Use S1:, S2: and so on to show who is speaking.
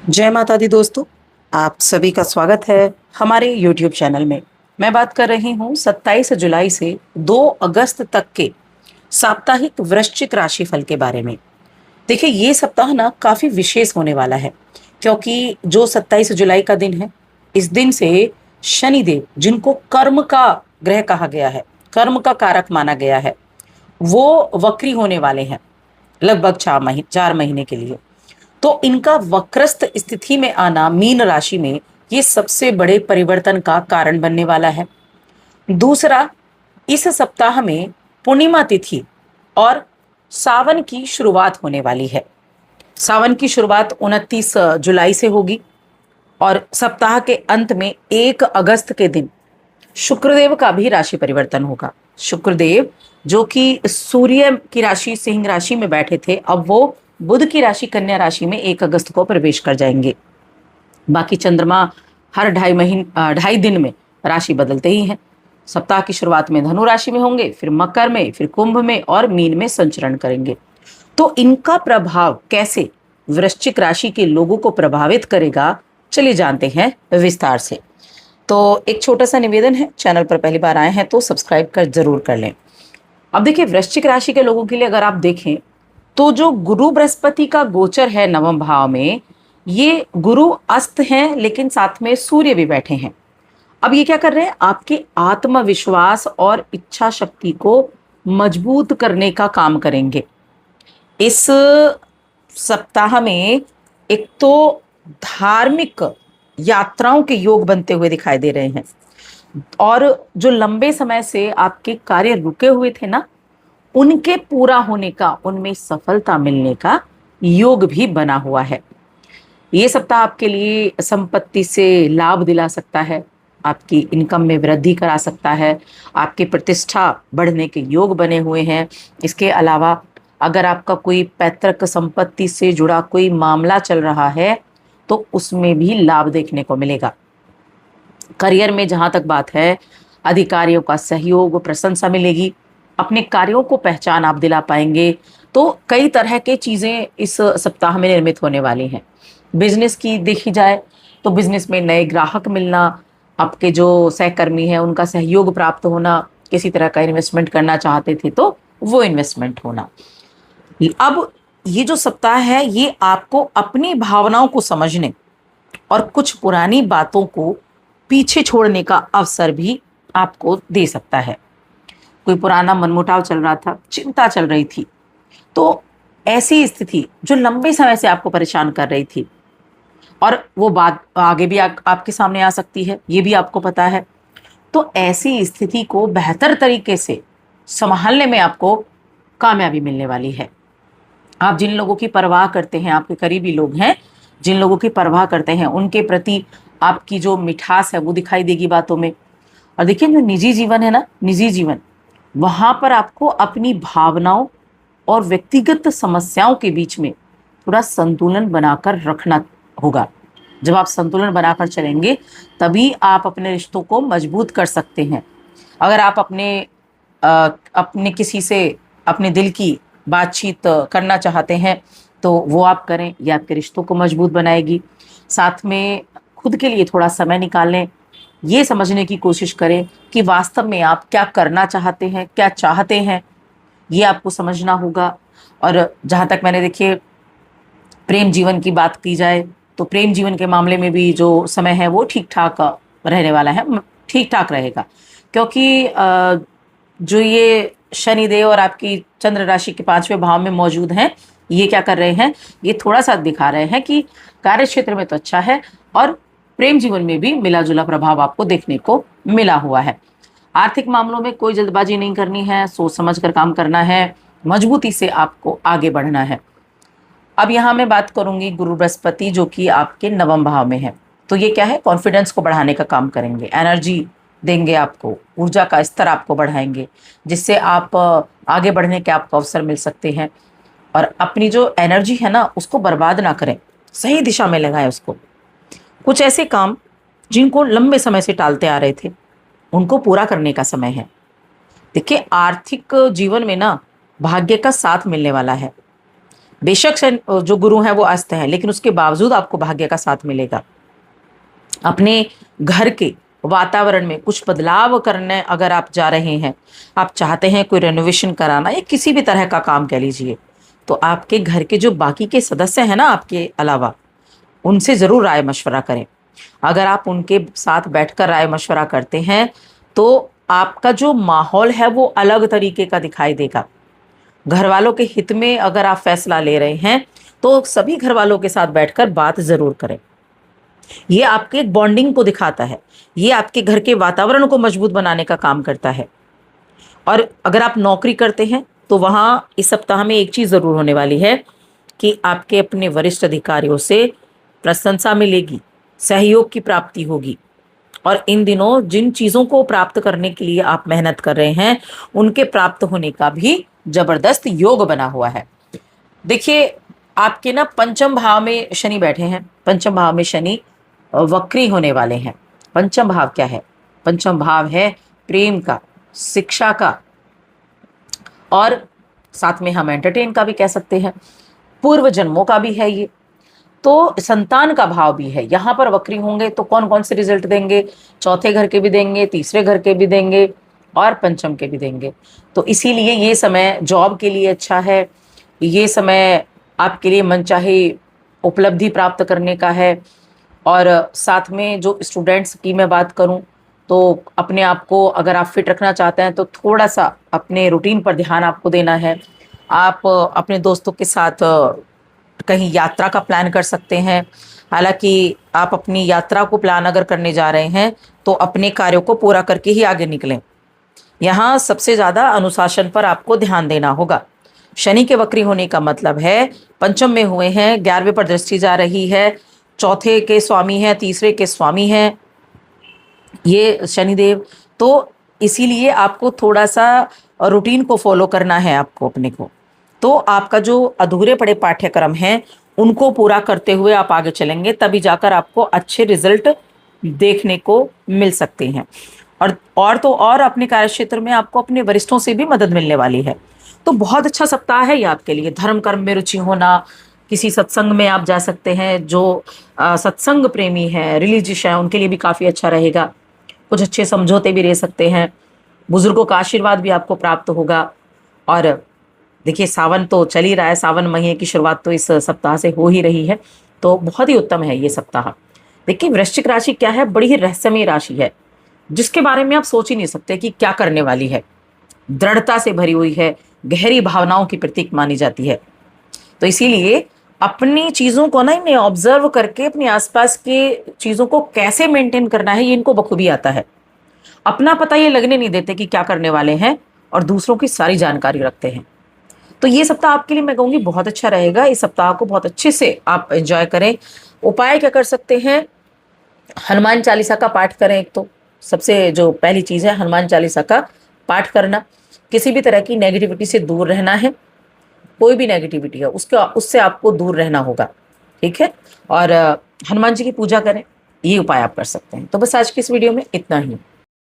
S1: जय माता दी दोस्तों। आप सभी का स्वागत है हमारे YouTube चैनल में। मैं बात कर रही हूँ 27 जुलाई से 2 अगस्त तक के साप्ताहिक वृश्चिक राशिफल के बारे में। देखिए, ये सप्ताह ना काफी विशेष होने वाला है, क्योंकि जो 27 जुलाई का दिन है, इस दिन से शनिदेव, जिनको कर्म का ग्रह कहा गया है, कर्म का कारक माना गया है, वो वक्री होने वाले हैं लगभग 4 महीने के लिए। तो इनका वक्रस्त स्थिति में आना मीन राशि में ये सबसे बड़े परिवर्तन का कारण बनने वाला है। दूसरा, इस सप्ताह में पूर्णिमा तिथि और सावन की शुरुआत होने वाली है। सावन की शुरुआत 29 जुलाई से होगी और सप्ताह के अंत में 1 अगस्त के दिन शुक्रदेव का भी राशि परिवर्तन होगा। शुक्रदेव, जो कि सूर्य की राशि सिंह राशि में बैठे थे, अब वो बुध की राशि कन्या राशि में 1 अगस्त को प्रवेश कर जाएंगे। बाकी चंद्रमा हर 2.5 दिन में राशि बदलते ही हैं। सप्ताह की शुरुआत में धनु राशि में होंगे, फिर मकर में, फिर कुंभ में और मीन में संचरण करेंगे। तो इनका प्रभाव कैसे वृश्चिक राशि के लोगों को प्रभावित करेगा, चलिए जानते हैं विस्तार से। तो एक छोटा सा निवेदन है, चैनल पर पहली बार आए हैं तो सब्सक्राइब कर जरूर कर लें। अब देखिए, वृश्चिक राशि के लोगों के लिए अगर आप देखें तो जो गुरु बृहस्पति का गोचर है नवम भाव में, ये गुरु अस्त हैं लेकिन साथ में सूर्य भी बैठे हैं। अब ये क्या कर रहे हैं, आपके आत्मविश्वास और इच्छा शक्ति को मजबूत करने का काम करेंगे। इस सप्ताह में एक तो धार्मिक यात्राओं के योग बनते हुए दिखाई दे रहे हैं, और जो लंबे समय से आपके कार्य रुके हुए थे ना, उनके पूरा होने का, उनमें सफलता मिलने का योग भी बना हुआ है। ये सप्ताह आपके लिए संपत्ति से लाभ दिला सकता है, आपकी इनकम में वृद्धि करा सकता है, आपकी प्रतिष्ठा बढ़ने के योग बने हुए हैं। इसके अलावा अगर आपका कोई पैतृक संपत्ति से जुड़ा कोई मामला चल रहा है तो उसमें भी लाभ देखने को मिलेगा। करियर में जहां तक बात है, अधिकारियों का सहयोग, प्रशंसा मिलेगी, अपने कार्यों को पहचान आप दिला पाएंगे। तो कई तरह के चीजें इस सप्ताह में निर्मित होने वाली हैं। बिजनेस की देखी जाए तो बिजनेस में नए ग्राहक मिलना, आपके जो सहकर्मी हैं उनका सहयोग प्राप्त होना, किसी तरह का इन्वेस्टमेंट करना चाहते थे तो वो इन्वेस्टमेंट होना। अब ये जो सप्ताह है, ये आपको अपनी भावनाओं को समझने और कुछ पुरानी बातों को पीछे छोड़ने का अवसर भी आपको दे सकता है। कोई पुराना मनमुटाव चल रहा था, चिंता चल रही थी, तो ऐसी स्थिति जो लंबे समय से आपको परेशान कर रही थी, और वो बात आगे भी आपके सामने आ सकती है, ये भी आपको पता है। तो ऐसी स्थिति को बेहतर तरीके से संभालने में आपको कामयाबी मिलने वाली है। आप जिन लोगों की परवाह करते हैं, आपके करीबी लोग हैं जिन लोगों की परवाह करते हैं, उनके प्रति आपकी जो मिठास है वो दिखाई देगी बातों में। और देखिए, जो निजी जीवन है ना, निजी जीवन, वहां पर आपको अपनी भावनाओं और व्यक्तिगत समस्याओं के बीच में थोड़ा संतुलन बनाकर रखना होगा। जब आप संतुलन बनाकर चलेंगे तभी आप अपने रिश्तों को मजबूत कर सकते हैं। अगर आप अपने किसी से अपने दिल की बातचीत करना चाहते हैं तो वो आप करें, ये आपके रिश्तों को मजबूत बनाएगी। साथ में खुद के लिए थोड़ा समय निकालें, ये समझने की कोशिश करें कि वास्तव में आप क्या करना चाहते हैं, क्या चाहते हैं, ये आपको समझना होगा। और जहाँ तक मैंने, देखिए, प्रेम जीवन की बात की जाए तो प्रेम जीवन के मामले में भी जो समय है वो ठीक ठाक रहने वाला है, ठीक ठाक रहेगा। क्योंकि जो ये शनिदेव और आपकी चंद्र राशि के 5वें भाव में मौजूद हैं, ये क्या कर रहे हैं, ये थोड़ा सा दिखा रहे हैं कि कार्य क्षेत्र में तो अच्छा है और प्रेम जीवन में भी मिला जुला प्रभाव आपको देखने को मिला हुआ है। आर्थिक मामलों में कोई जल्दबाजी नहीं करनी है, सोच समझ कर काम करना है, मजबूती से आपको आगे बढ़ना है। अब यहाँ मैं बात करूंगी गुरु बृहस्पति, जो कि आपके नवम भाव में है। तो ये क्या है, कॉन्फिडेंस को बढ़ाने का काम करेंगे, एनर्जी देंगे आपको, ऊर्जा का स्तर आपको बढ़ाएंगे, जिससे आप आगे बढ़ने के आपको अवसर मिल सकते हैं। और अपनी जो एनर्जी है ना, उसको बर्बाद ना करें, सही दिशा में लगाएं उसको। कुछ ऐसे काम जिनको लंबे समय से टालते आ रहे थे, उनको पूरा करने का समय है। देखिए, आर्थिक जीवन में ना भाग्य का साथ मिलने वाला है। बेशक जो गुरु हैं वो अस्त हैं, लेकिन उसके बावजूद आपको भाग्य का साथ मिलेगा। अपने घर के वातावरण में कुछ बदलाव करने अगर आप जा रहे हैं, आप चाहते हैं कोई रेनोवेशन कराना या किसी भी तरह का काम कह लीजिए, तो आपके घर के जो बाकी के सदस्य हैं ना आपके अलावा, उनसे ज़रूर राय मशवरा करें। अगर आप उनके साथ बैठकर राय मशवरा करते हैं तो आपका जो माहौल है वो अलग तरीके का दिखाई देगा। घर वालों के हित में अगर आप फैसला ले रहे हैं तो सभी घर वालों के साथ बैठकर बात ज़रूर करें। ये आपके बॉन्डिंग को दिखाता है, ये आपके घर के वातावरण को मजबूत बनाने का काम करता है। और अगर आप नौकरी करते हैं तो वहाँ इस सप्ताह में एक चीज़ ज़रूर होने वाली है कि आपके अपने वरिष्ठ अधिकारियों से प्रशंसा मिलेगी, सहयोग की प्राप्ति होगी। और इन दिनों जिन चीज़ों को प्राप्त करने के लिए आप मेहनत कर रहे हैं, उनके प्राप्त होने का भी जबरदस्त योग बना हुआ है। देखिए, आपके ना पंचम भाव में शनि बैठे हैं। पंचम भाव में शनि वक्री होने वाले हैं। पंचम भाव क्या है? पंचम भाव है प्रेम का, शिक्षा का, और साथ में हम एंटरटेन का भी कह सकते हैं, पूर्व जन्मों का भी है ये। तो संतान का भाव भी है। यहाँ पर वक्री होंगे तो कौन कौन से रिजल्ट देंगे? चौथे घर के भी देंगे, तीसरे घर के भी देंगे और पंचम के भी देंगे। तो इसीलिए ये समय जॉब के लिए अच्छा है। ये समय आपके लिए मनचाही उपलब्धि प्राप्त करने का है। और साथ में जो स्टूडेंट्स की मैं बात करूं तो अपने आप को अगर आप फिट रखना चाहते हैं तो थोड़ा सा अपने रूटीन पर ध्यान आपको देना है। आप अपने दोस्तों के साथ कहीं यात्रा का प्लान कर सकते हैं। हालांकि आप अपनी यात्रा को प्लान अगर करने जा रहे हैं तो अपने कार्यों को पूरा करके ही आगे निकलें। यहाँ सबसे ज़्यादा अनुशासन पर आपको ध्यान देना होगा। शनि के वक्री होने का मतलब है पंचम में हुए हैं, 11वें पर दृष्टि जा रही है, चौथे के स्वामी हैं, तीसरे के स्वामी हैं ये शनिदेव। तो इसीलिए आपको थोड़ा सा रूटीन को फॉलो करना है आपको अपने को। तो आपका जो अधूरे पड़े पाठ्यक्रम हैं उनको पूरा करते हुए आप आगे चलेंगे, तभी जाकर आपको अच्छे रिजल्ट देखने को मिल सकते हैं। और तो और अपने कार्यक्षेत्र में आपको अपने वरिष्ठों से भी मदद मिलने वाली है। तो बहुत अच्छा सप्ताह है ये आपके लिए। धर्म कर्म में रुचि होना, किसी सत्संग में आप जा सकते हैं। जो सत्संग प्रेमी है, रिलीजियस है, उनके लिए भी काफ़ी अच्छा रहेगा। कुछ अच्छे समझौते भी रह सकते हैं। बुजुर्गों का आशीर्वाद भी आपको प्राप्त होगा। और देखिए, सावन तो चल ही रहा है, सावन महीने की शुरुआत तो इस सप्ताह से हो ही रही है। तो बहुत ही उत्तम है ये सप्ताह। देखिए, वृश्चिक राशि क्या है? बड़ी ही रहस्यमय राशि है, जिसके बारे में आप सोच ही नहीं सकते कि क्या करने वाली है। दृढ़ता से भरी हुई है, गहरी भावनाओं की प्रतीक मानी जाती है। तो इसीलिए अपनी चीज़ों को ना इन्हें ऑब्जर्व करके अपने आसपास के चीज़ों को कैसे मेंटेन करना है ये इनको बखूबी आता है। अपना पता ये लगने नहीं देते कि क्या करने वाले हैं, और दूसरों की सारी जानकारी रखते हैं। तो ये सप्ताह आपके लिए मैं कहूँगी बहुत अच्छा रहेगा। इस सप्ताह को बहुत अच्छे से आप एंजॉय करें। उपाय क्या कर सकते हैं? हनुमान चालीसा का पाठ करें। एक तो सबसे जो पहली चीज़ है हनुमान चालीसा का पाठ करना। किसी भी तरह की नेगेटिविटी से दूर रहना है। कोई भी नेगेटिविटी है उससे आपको दूर रहना होगा, ठीक है। और हनुमान जी की पूजा करें, ये उपाय आप कर सकते हैं। तो बस आज की इस वीडियो में इतना ही।